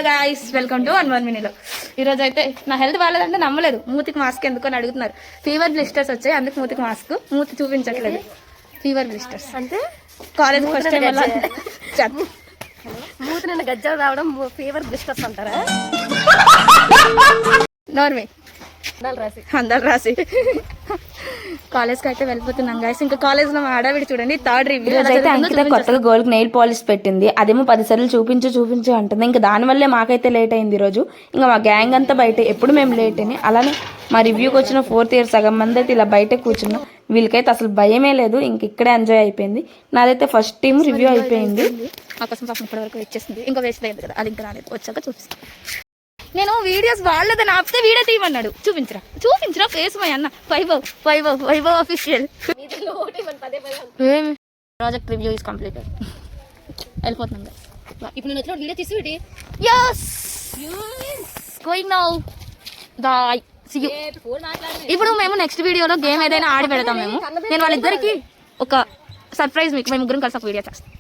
Guys welcome to 1 minute. ఈరోజు అయితే నా హెల్త్ బాగాలేదంటే నమ్మలేదు. మూతికి మాస్క్ ఎందుకు అని అడుగుతున్నారు. ఫీవర్ బ్లిస్టర్స్ వచ్చాయి, అందుకు మూతికి మాస్క్. మూతి చూపించట్లేదు. ఫీవర్ బ్లిస్టర్స్ అంటే కాలేజ్ ఫస్ట్ టైం వల్ల మూతి నిన్న గజ్జలు రావడం ఫీవర్ బ్లిస్టర్స్ అంటారా? నార్మే అందరు రాసి కాలేజ్కి అయితే వెళ్ళిపోతున్నాం గైస్. ఇంకా కాలేజ్ లో ఆడవిడి చూడండి. థర్డ్ రివ్యూ అయితే అంకిత కొత్తగా గోల్డ్ నెయిల్ పాలిష్ పెట్టింది. అదేమో 10 సార్లు చూపించు అంటుంది. ఇంకా దానివల్లే మాకైతే లేట్ అయింది ఈరోజు. ఇంకా మా గ్యాంగ్ అంతా బయట, ఎప్పుడు మేము లేట్ అని. అలానే మా రివ్యూకి వచ్చిన 4th year సగం మంది అయితే ఇలా బయట కూర్చున్నాం. వీళ్ళకైతే అసలు భయమే లేదు. ఇంక ఇక్కడే ఎంజాయ్ అయిపోయింది. నాదైతే ఫస్ట్ టీమ్ రివ్యూ అయిపోయింది. మా కోసం పాపం ఇప్పటి వరకు వచ్చేసింది. ఇంకా వేస్ట్ అయింది కదా, అది ఇంకా రాలేదు. వచ్చాక చూపిస్తాను. నేను వీడియోస్ వాళ్ళదని ఆపితే వీడియో తీయమన్నాడు. చూపించరా ఫేస్ మై అన్న. Vaibhav official project review is completed. వెళ్ళిపోతుంది. ఇప్పుడు నేను వచ్చిన వీడియో తీసి గోయింగ్ నౌ బాయ్. ఇప్పుడు మేము నెక్స్ట్ వీడియోలో గేమ్ ఏదైనా ఆడి పెడతాం. నేను వాళ్ళిద్దరికి ఒక సర్ప్రైజ్, మీకు మేము ముగ్గురం కలిసి ఒక వీడియో చేస్తాం.